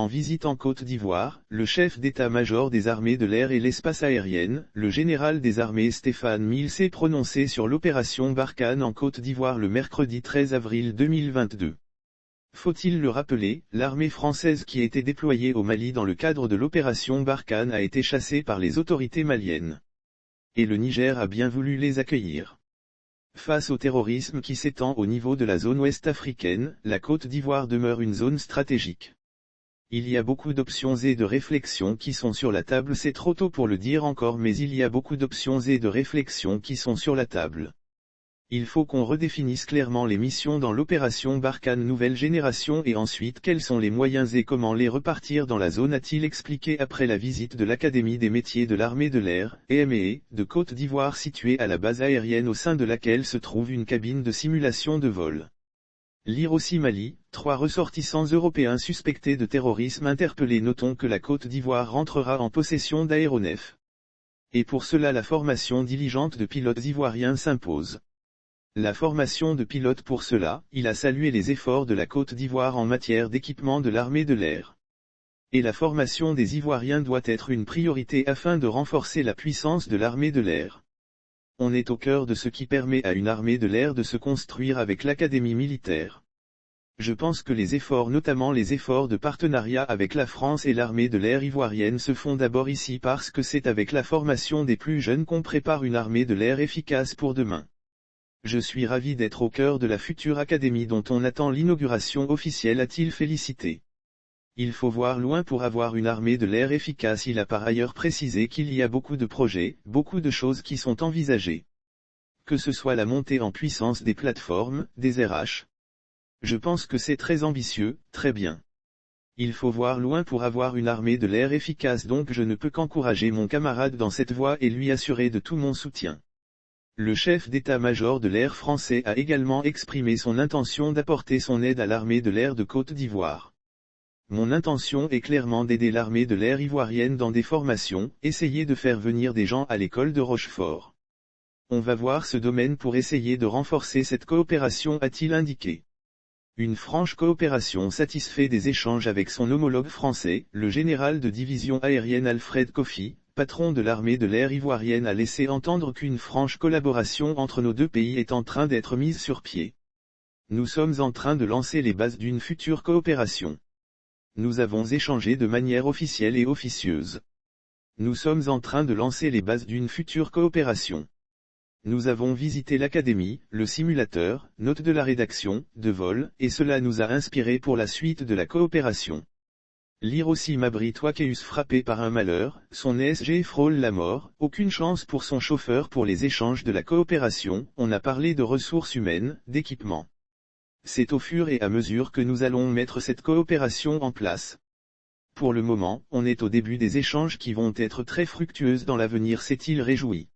En visite en Côte d'Ivoire, le chef d'état-major des armées de l'air et l'espace aérienne, le général des armées Stéphane Mills s'est prononcé sur l'opération Barkhane en Côte d'Ivoire le mercredi 13 avril 2022. Faut-il le rappeler, l'armée française qui était déployée au Mali dans le cadre de l'opération Barkhane a été chassée par les autorités maliennes. Et le Niger a bien voulu les accueillir. Face au terrorisme qui s'étend au niveau de la zone ouest africaine, la Côte d'Ivoire demeure une zone stratégique. Il y a beaucoup d'options et de réflexions qui sont sur la table, c'est trop tôt pour le dire encore, mais il y a beaucoup d'options et de réflexions qui sont sur la table. Il faut qu'on redéfinisse clairement les missions dans l'opération Barkhane nouvelle génération et ensuite quels sont les moyens et comment les repartir dans la zone, a-t-il expliqué après la visite de l'Académie des métiers de l'armée de l'air, EME, de Côte d'Ivoire située à la base aérienne au sein de laquelle se trouve une cabine de simulation de vol. Lire aussi Mali, 3 ressortissants européens suspectés de terrorisme interpellés. Notons que la Côte d'Ivoire rentrera en possession d'aéronefs. Et pour cela la formation diligente de pilotes ivoiriens s'impose. La formation de pilotes pour cela, il a salué les efforts de la Côte d'Ivoire en matière d'équipement de l'armée de l'air. Et la formation des Ivoiriens doit être une priorité afin de renforcer la puissance de l'armée de l'air. On est au cœur de ce qui permet à une armée de l'air de se construire avec l'académie militaire. Je pense que les efforts, notamment les efforts de partenariat avec la France et l'armée de l'air ivoirienne, se font d'abord ici parce que c'est avec la formation des plus jeunes qu'on prépare une armée de l'air efficace pour demain. Je suis ravi d'être au cœur de la future académie dont on attend l'inauguration officielle, a-t-il félicité. Il faut voir loin pour avoir une armée de l'air efficace. Il a par ailleurs précisé qu'il y a beaucoup de projets, beaucoup de choses qui sont envisagées. Que ce soit la montée en puissance des plateformes, des RH. Je pense que c'est très ambitieux, très bien. Il faut voir loin pour avoir une armée de l'air efficace, donc je ne peux qu'encourager mon camarade dans cette voie et lui assurer de tout mon soutien. Le chef d'état-major de l'air français a également exprimé son intention d'apporter son aide à l'armée de l'air de Côte d'Ivoire. Mon intention est clairement d'aider l'armée de l'air ivoirienne dans des formations, essayer de faire venir des gens à l'école de Rochefort. On va voir ce domaine pour essayer de renforcer cette coopération, a-t-il indiqué. Une franche coopération satisfait des échanges avec son homologue français, le général de division aérienne Alfred Kofi, patron de l'armée de l'air ivoirienne, a laissé entendre qu'une franche collaboration entre nos deux pays est en train d'être mise sur pied. Nous sommes en train de lancer les bases d'une future coopération. Nous avons échangé de manière officielle et officieuse. Nous sommes en train de lancer les bases d'une future coopération. Nous avons visité l'académie, le simulateur, note de la rédaction, de vol, et cela nous a inspiré pour la suite de la coopération. Lire aussi Mabry Twakeus frappé par un malheur, son ESG frôle la mort, aucune chance pour son chauffeur pour les échanges de la coopération, on a parlé de ressources humaines, d'équipement. C'est au fur et à mesure que nous allons mettre cette coopération en place. Pour le moment, on est au début des échanges qui vont être très fructueuses dans l'avenir, s'est-il réjoui.